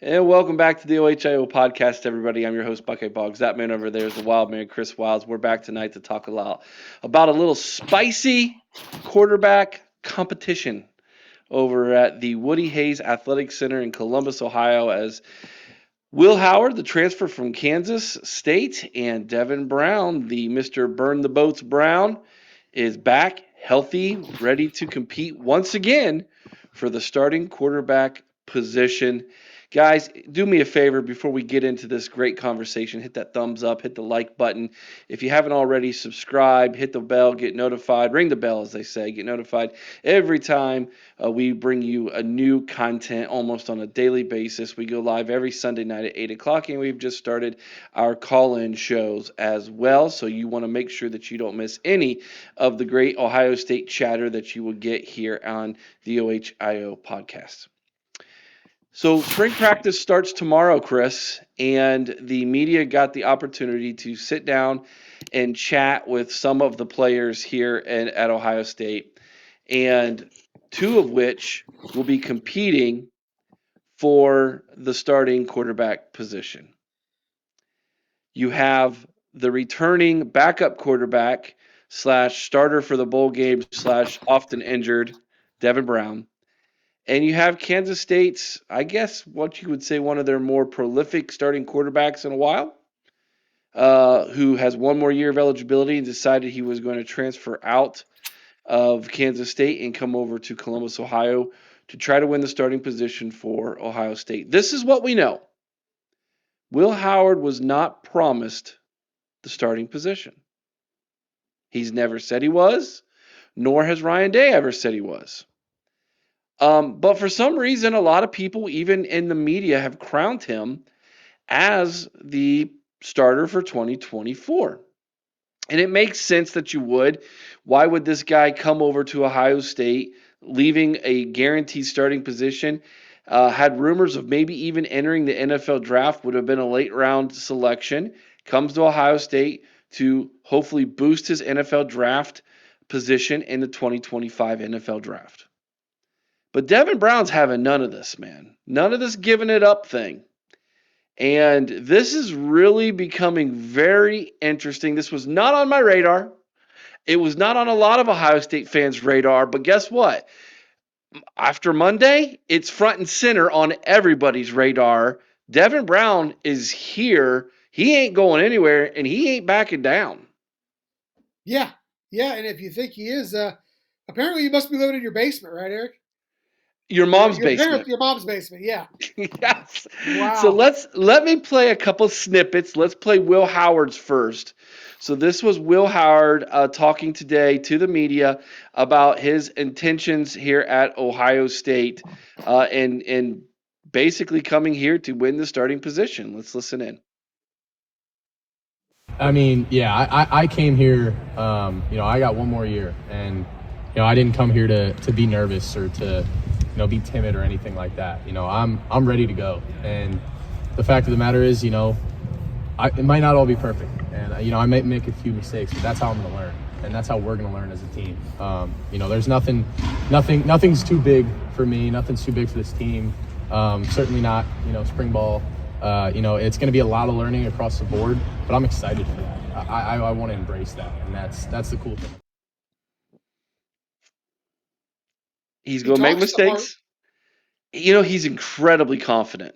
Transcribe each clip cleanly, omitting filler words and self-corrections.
And welcome back to the OHIO podcast, everybody. I'm your host, Buckeye Boggs. That man over there is the wild man, Chris Wilds. We're back tonight to talk about a little spicy quarterback competition over at the Woody Hayes Athletic Center in Columbus, Ohio, as Will Howard, the transfer from Kansas State, and Devin Brown, the Mr. Burn the Boats Brown, is back, healthy, ready to compete once again for the starting quarterback position. Guys, do me a favor before we get into this great conversation. Hit that thumbs up, hit the like button. If you haven't already, subscribe, hit the bell, get notified, ring the bell, as they say, get notified every time we bring you a new content almost on a daily basis. We go live every Sunday night at 8 o'clock, and we've just started our call-in shows as well. So you want to make sure that you don't miss any of the great Ohio State chatter that you will get here on the OHIO podcast. So spring practice starts tomorrow, Chris, and the media got the opportunity to sit down and chat with some of the players here at Ohio State, and two of which will be competing for the starting quarterback position. You have the returning backup quarterback slash starter for the bowl game slash often injured Devin Brown. And you have Kansas State's, I guess, what you would say one of their more prolific starting quarterbacks in a while, who has one more year of eligibility and decided he was going to transfer out of Kansas State and come over to Columbus, Ohio to try to win the starting position for Ohio State. This is what we know. Will Howard was not promised the starting position. He's never said he was, nor has Ryan Day ever said he was. But for some reason, a lot of people, even in the media, have crowned him as the starter for 2024. And it makes sense that you would. Why would this guy come over to Ohio State, leaving a guaranteed starting position? Had rumors of maybe even entering the NFL draft, would have been a late round selection. Comes to Ohio State to hopefully boost his NFL draft position in the 2025 NFL draft. But Devin Brown's having none of this, man. None of this giving it up thing. And this is really becoming very interesting. This was not on my radar. It was not on a lot of Ohio State fans' radar. But guess what? After Monday, it's front and center on everybody's radar. Devin Brown is here. He ain't going anywhere, and he ain't backing down. Yeah, yeah. And if you think he is, apparently you must be living in your basement, right, Eric? Your mom's basement. Your mom's basement. Yeah. Yes. So Wow. let me play a couple snippets. Let's play Will Howard's first. So this was Will Howard talking today to the media about his intentions here at Ohio State, and basically coming here to win the starting position. Let's listen in. I mean, yeah, I came here, I got one more year, and, I didn't come here to be nervous or to, be timid or anything like that. I'm ready to go. And the fact of the matter is, it might not all be perfect. And, I might make a few mistakes, but that's how I'm going to learn. And that's how we're going to learn as a team. There's nothing's too big for me. Nothing's too big for this team. Certainly not, spring ball. It's going to be a lot of learning across the board, but I'm excited for that. I want to embrace that, and that's the cool thing. He's going to make mistakes. He's incredibly confident.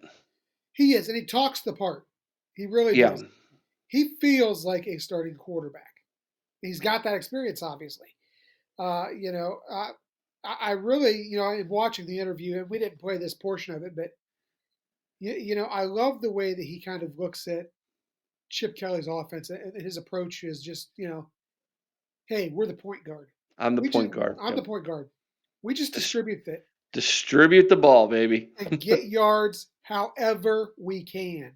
He is, and he talks the part. He really does. He feels like a starting quarterback. He's got that experience, obviously. I really, in watching the interview, and we didn't play this portion of it, but I love the way that he kind of looks at Chip Kelly's offense, and his approach is just, hey, we're the point guard. I'm the point guard. I'm the point guard. We just distribute it. Distribute the ball, baby. And get yards however we can.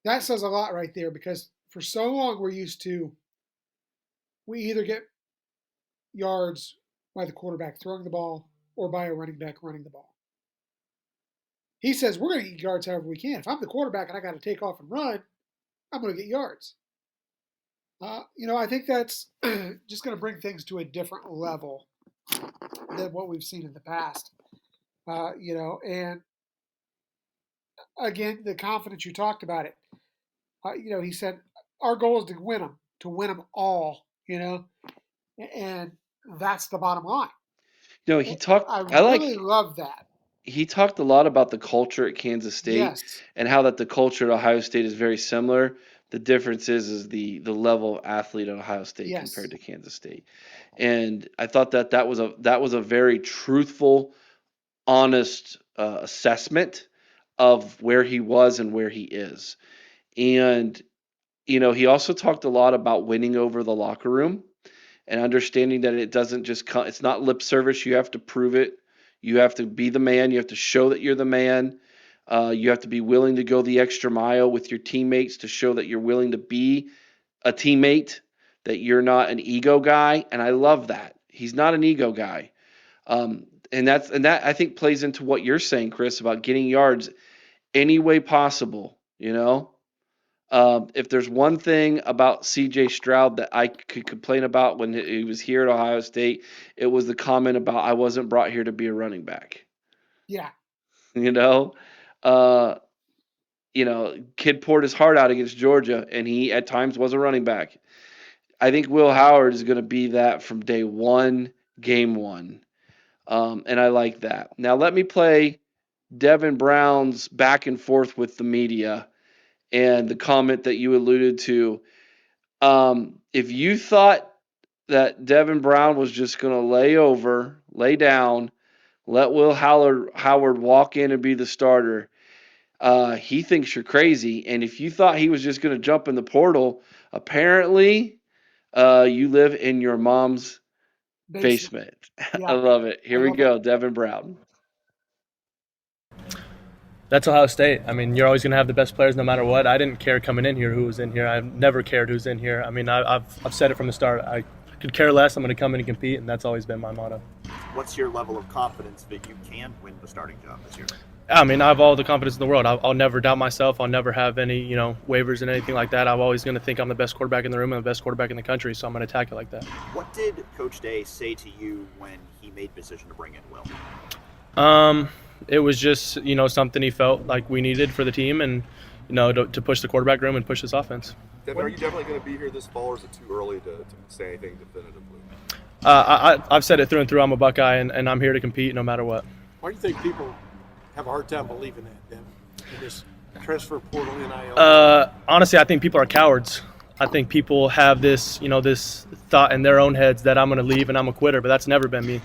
That says a lot right there, because for so long we're used to, we either get yards by the quarterback throwing the ball or by a running back running the ball. He says we're going to get yards however we can. If I'm the quarterback and I got to take off and run, I'm going to get yards. I think that's just going to bring things to a different level than what we've seen in the past. And again, the confidence you talked about it. He said our goal is to win them all. And that's the bottom line. He talked. I really love that. He talked a lot about the culture at Kansas State Yes. and how that the culture at Ohio State is very similar. The difference is the level of athlete at Ohio State compared Yes. to Kansas State. And I thought that was a very truthful, honest assessment of where he was and where he is. And he also talked a lot about winning over the locker room and understanding that it doesn't just come, it's not lip service. You have to prove it. You have to be the man. You have to show that you're the man. You have to be willing to go the extra mile with your teammates to show that you're willing to be a teammate, that you're not an ego guy. And I love that. He's not an ego guy. And that I think plays into what you're saying, Chris, about getting yards any way possible. If there's one thing about C.J. Stroud that I could complain about when he was here at Ohio State, it was the comment about I wasn't brought here to be a running back. Yeah. You know, uh, kid poured his heart out against Georgia, and he at times was a running back. I think Will Howard is going to be that from day one, game one, and I like that. Now let me play Devin Brown's back and forth with the media and the comment that you alluded to. If you thought that Devin Brown was just going to lay down, let Will Howard walk in and be the starter, he thinks you're crazy. And if you thought he was just going to jump in the portal, apparently you live in your mom's basement. I Yeah. love it. I Here we love go, Devin Brown. That's Ohio State. I mean, you're always going to have the best players no matter what. I didn't care coming in here who was in here. I've never cared who's in here. I mean, I've said it from the start. I could care less. I'm going to come in and compete, and that's always been my motto. What's your level of confidence that you can win the starting job this year? I mean, I have all the confidence in the world. I'll never doubt myself. I'll never have any, waivers and anything like that. I'm always going to think I'm the best quarterback in the room and the best quarterback in the country, so I'm going to attack it like that. What did Coach Day say to you when he made the decision to bring in Will? It was just, something he felt like we needed for the team and, to push the quarterback room and push this offense. Devin, are you definitely going to be here this fall, or is it too early to say anything definitively? I've said it through and through. I'm a Buckeye, and I'm here to compete no matter what. Why do you think people have a hard time believing that, Devin? In this transfer portal NIL? Honestly, I think people are cowards. I think people have this, this thought in their own heads that I'm going to leave and I'm a quitter, but that's never been me.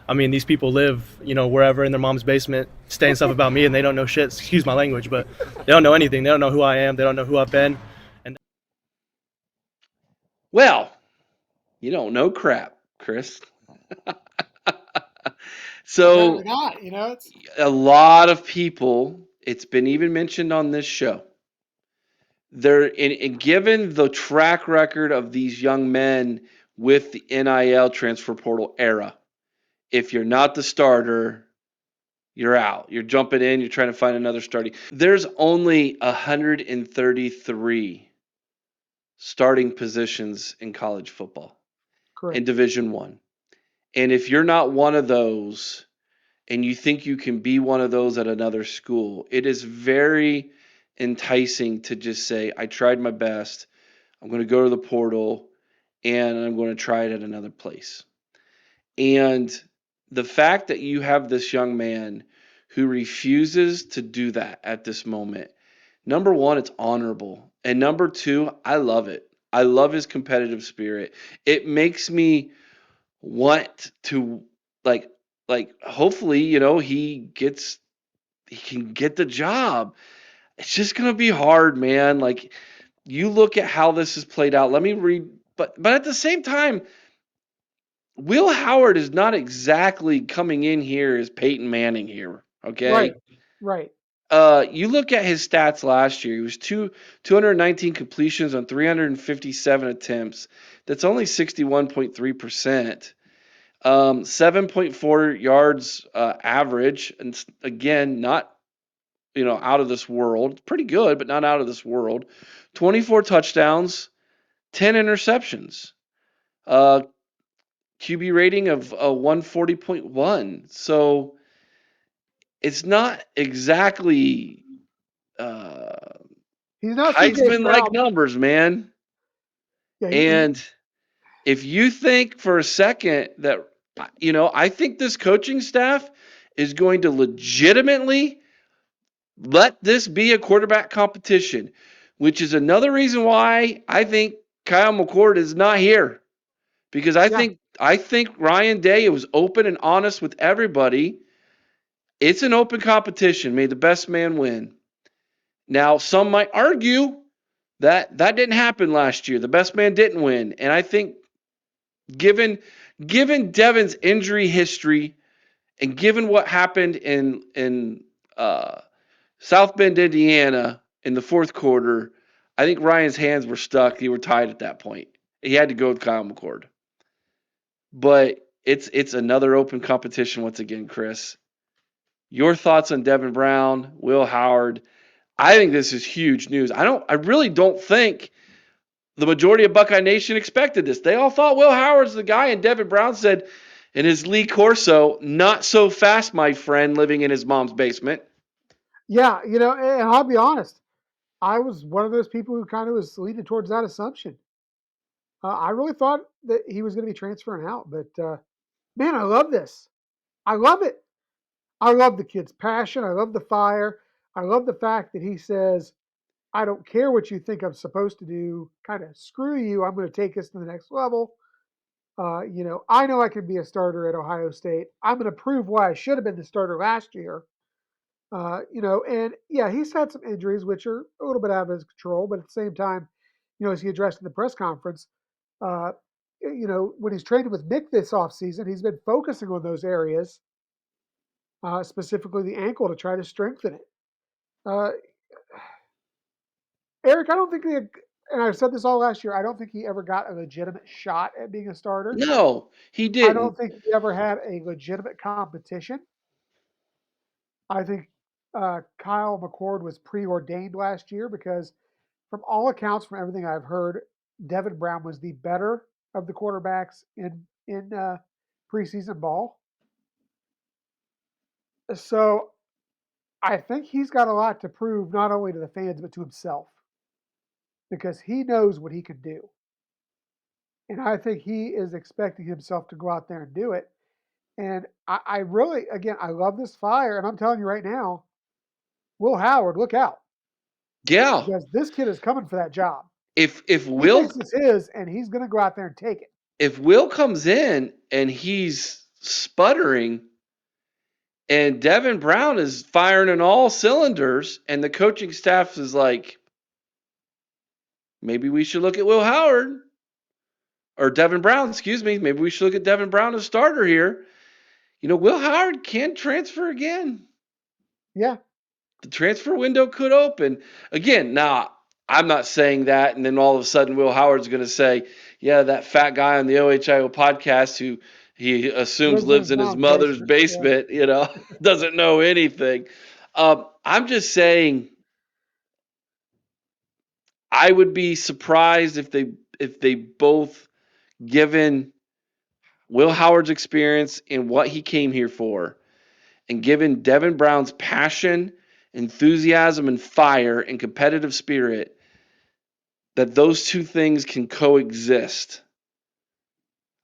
I mean, these people live, wherever in their mom's basement, saying stuff about me, and they don't know shit. Excuse my language, but they don't know anything. They don't know who I am. They don't know who I've been. Well, you don't know crap, Chris. So not, a lot of people, it's been even mentioned on this show, given the track record of these young men with the NIL transfer portal era, if you're not the starter, you're out. You're jumping in, you're trying to find another starting. There's only 133 starting positions in college football. Correct. In Division I. And if you're not one of those and you think you can be one of those at another school, it is very enticing to just say, I tried my best. I'm going to go to the portal and I'm going to try it at another place. And the fact that you have this young man who refuses to do that at this moment, number one, it's honorable. And number two, I love it. I love his competitive spirit. It makes me want to hopefully, he can get the job. It's just going to be hard, man. Like, you look at how this has played out. Let me read, but at the same time, Will Howard is not exactly coming in here as Peyton Manning here, okay? Right. You look at his stats last year. He was 219 completions on 357 attempts. That's only 61.3%. 7.4 yards average, and again, not out of this world. Pretty good, but not out of this world. 24 touchdowns, 10 interceptions. QB rating of 140.1. So it's not exactly He's not C.J. Heisman-like Stroud. numbers, man. Yeah, And if you think for a second that, I think this coaching staff is going to legitimately let this be a quarterback competition, which is another reason why I think Kyle McCord is not here. Because yeah, I think Ryan Day was open and honest with everybody. It's an open competition. May the best man win. Now, some might argue that didn't happen last year. The best man didn't win. And I think given Devin's injury history and given what happened in South Bend, Indiana in the fourth quarter, I think Ryan's hands were stuck. They were tied at that point. He had to go with Kyle McCord. But it's another open competition once again, Chris. Your thoughts on Devin Brown, Will Howard? I think this is huge news. I really don't think the majority of Buckeye Nation expected this. They all thought Will Howard's the guy, and Devin Brown said in his Lee Corso, "Not so fast, my friend," living in his mom's basement. yeah. And I'll be honest. I was one of those people who kind of was leaning towards that assumption. I really thought that he was going to be transferring out, but man, I love this. I love it. I love the kid's passion. I love the fire. I love the fact that he says, I don't care what you think I'm supposed to do. Kind of screw you. I'm going to take us to the next level. I know I can be a starter at Ohio State. I'm going to prove why I should have been the starter last year. And yeah, he's had some injuries, which are a little bit out of his control. But at the same time, as he addressed in the press conference, uh, when he's training with Mick this offseason, he's been focusing on those areas, specifically the ankle, to try to strengthen it. Uh, Eric, I don't think and I've said this all last year, I don't think he ever got a legitimate shot at being a starter. No, he I didn't. don't think he ever had a legitimate competition. I think Kyle McCord was preordained last year because, from all accounts, from everything I've heard, Devin Brown was the better of the quarterbacks in preseason ball. So I think he's got a lot to prove, not only to the fans but to himself, because he knows what he can do, and I think he is expecting himself to go out there and do it. And I really, again, I love this fire, and I'm telling you right now, Will Howard, look out, Yeah. because this kid is coming for that job. If He Will thinks it's his, and he's going to go out there and take it. if Will comes in and he's sputtering and Devin Brown is firing on all cylinders and the coaching staff is like, maybe we should look at Will Howard or Devin Brown, excuse me. Maybe we should look at Devin Brown as starter here. Will Howard can transfer again. Yeah, The transfer window could open again. Now, I'm not saying that, and then all of a sudden, Will Howard's going to say, "Yeah, that fat guy on the OHIO podcast who he assumes lives in lives his in his mom's mother's basement. Yeah, basement, doesn't know anything." I'm just saying, I would be surprised if they both, given Will Howard's experience and what he came here for, and given Devin Brown's passion, enthusiasm, and fire and competitive spirit, that those two things can coexist.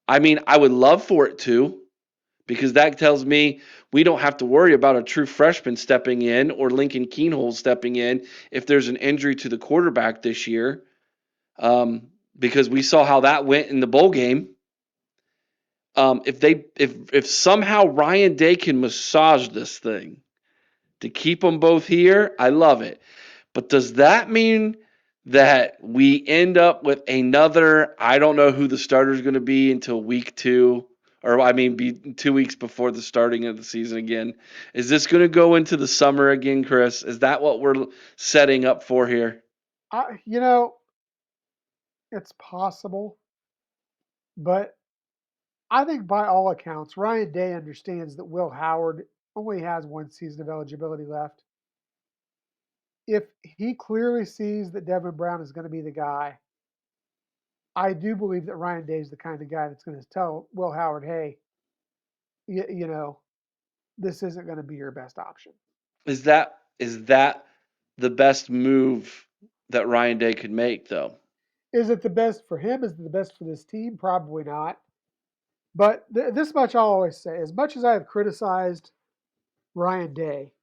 I mean, I would love for it to, because that tells me we don't have to worry about a true freshman stepping in or Lincoln Keenhold stepping in if there's an injury to the quarterback this year, because we saw how that went in the bowl game. If somehow Ryan Day can massage this thing to keep them both here, I love it. But does that mean that we end up with another? I don't know who the starter is going to be until week 2, or I mean, be 2 weeks before the starting of the season again. Is this going to go into the summer again, Chris? Is that what we're setting up for here? I, it's possible, but I think by all accounts, Ryan Day understands that Will Howard only has one season of eligibility left. If he clearly sees that Devin Brown is going to be the guy, I do believe that Ryan Day is the kind of guy that's going to tell Will Howard, hey, you know, this isn't going to be your best option. Is that the best move that Ryan Day could make, though. Is it the best for him? Is it the best for this team? Probably not. But this much I'll always say: as much as I have criticized Ryan Day,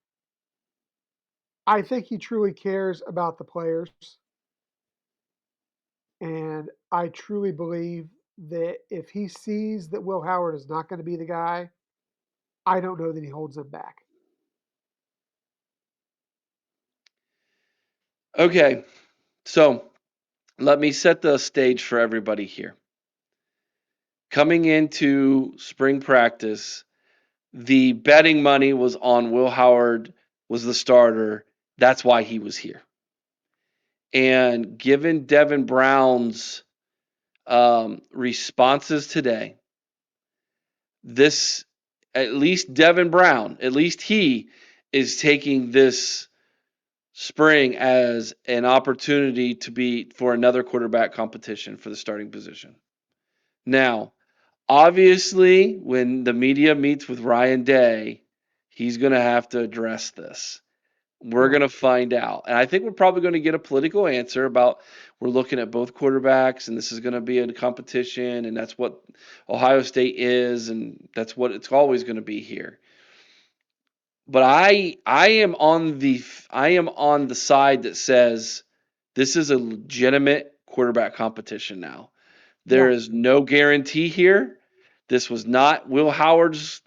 I think he truly cares about the players, and I truly believe that if he sees that Will Howard is not going to be the guy, I don't know that he holds him back. Okay, so let me set the stage for everybody here. Coming into spring practice, the betting money was on Will Howard was the starter. That's why he was here. And given Devin Brown's responses today, this at least Devin Brown, at least he is taking this spring as an opportunity to be for another quarterback competition for the starting position. Now, obviously, when the media meets with Ryan Day, he's going to have to address this. We're going to find out. And I think we're probably going to get a political answer about we're looking at both quarterbacks and this is going to be a competition and that's what Ohio State is and that's what it's always going to be here. But I am on the side that says this is a legitimate quarterback competition now. There Yeah. is no guarantee here. This was not Will Howard's.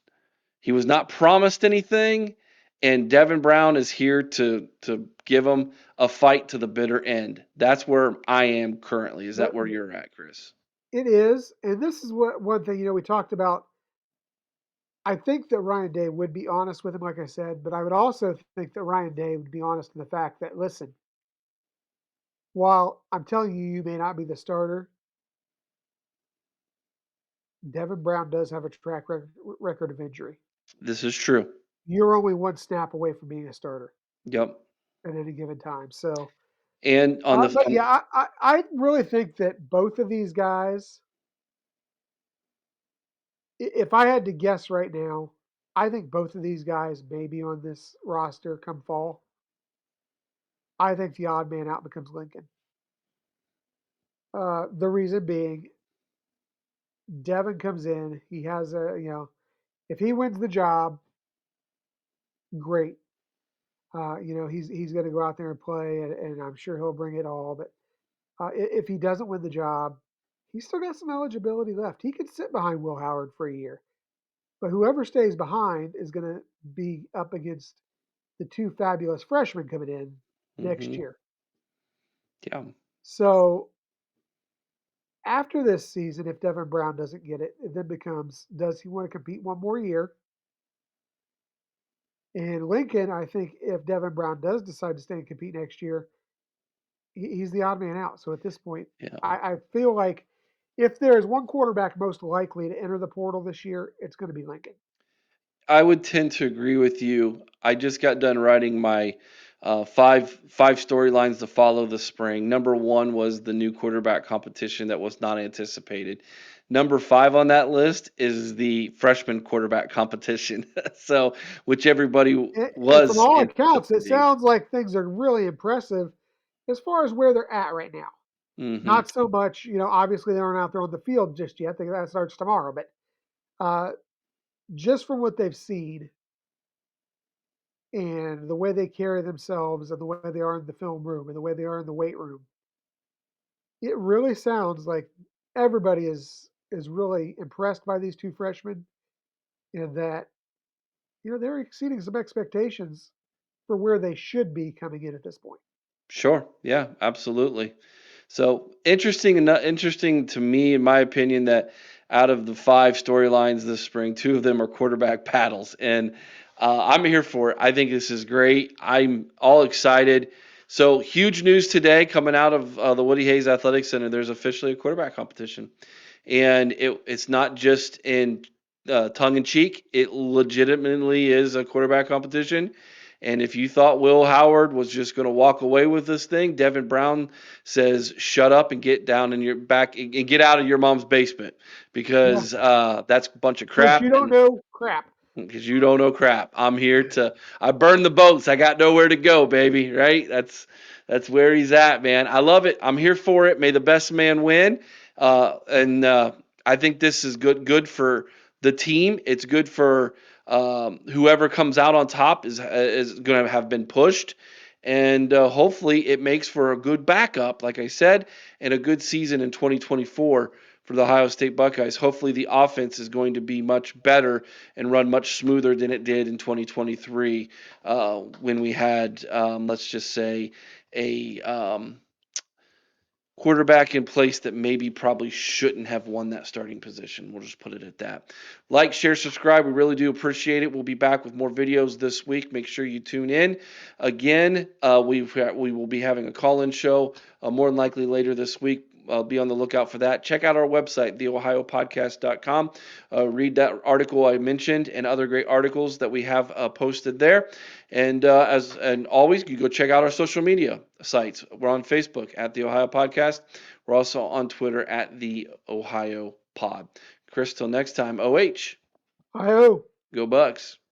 He was not promised anything, and Devin Brown is here to give him a fight to the bitter end. That's where I am currently. Is that where you're at, Chris? It is, and this is what one thing we talked about. I think that Ryan Day would be honest with him, like I said, but I would also think that Ryan Day would be honest in the fact that, listen, while I'm telling you, you may not be the starter, Devin Brown does have a record of injury. This is true. You're only one snap away from being a starter Yep. at any given time. So, And on the but yeah, I really think that both of these guys, if I had to guess right now, I think both of these guys may be on this roster come fall. I think the odd man out becomes Lincoln. The reason being, Devin comes in. He has if he wins the job, great. He's going to go out there and play, and I'm sure he'll bring it all. But if he doesn't win the job, he's still got some eligibility left. He could sit behind Will Howard for a year, but whoever stays behind is going to be up against the two fabulous freshmen coming in next Mhm. year. Yeah. So after this season, if Devin Brown doesn't get it, it then becomes, does he want to compete one more year? And Lincoln, I think if Devin Brown does decide to stay and compete next year, he's the odd man out. So at this point, Yeah. I feel like if there is one quarterback most likely to enter the portal this year, it's going to be Lincoln. I would tend to agree with you. I just got done writing my five storylines to follow this spring. Number one was the new quarterback competition that was not anticipated. Number 5 on that list is the freshman quarterback competition. So, which everybody And from was all accounts, it anticipating. sounds like things are really impressive as far as where they're at right now. Hmm. Not so much, obviously they aren't out there on the field just yet. That starts tomorrow. But uh, just from what they've seen and the way they carry themselves and the way they are in the film room and the way they are in the weight room, it really sounds like everybody is really impressed by these two freshmen and that they're exceeding some expectations for where they should be coming in at this point. Sure. Yeah, absolutely. So interesting to me, in my opinion, that out of the 5 storylines this spring, 2 of them are quarterback battles, and I'm here for it. I think this is great. I'm all excited. So huge news today coming out of the Woody Hayes Athletic Center. There's officially a quarterback competition, and it's not just in tongue in cheek. It legitimately is a quarterback competition. And if you thought Will Howard was just going to walk away with this thing, Devin Brown says, "Shut up and get down in your back and get out of your mom's basement Yeah, because that's a bunch of because crap." you don't And know crap. because you don't know crap. I burned the boats. I got nowhere to go, baby. Right? That's where he's at, man. I love it. I'm here for it. May the best man win. And I think this is good for the team. It's good for whoever comes out on top is going to have been pushed. And hopefully it makes for a good backup, like I said, and a good season in 2024 for the Ohio State Buckeyes. Hopefully the offense is going to be much better and run much smoother than it did in 2023 when we had, let's just say, a quarterback in place that maybe probably shouldn't have won that starting position. We'll just put it at that. Like, share, subscribe. We really do appreciate it. We'll be back with more videos this week. Make sure you tune in. Again, we will be having a call-in show more than likely later this week. Be on the lookout for that. Check out our website, theohiopodcast.com. Read that article I mentioned and other great articles that we have posted there. And always, you go check out our social media sites. We're on Facebook at The Ohio Podcast. We're also on Twitter at The Ohio Pod. Chris, till next time, OH. Hi-oh. Go Bucks.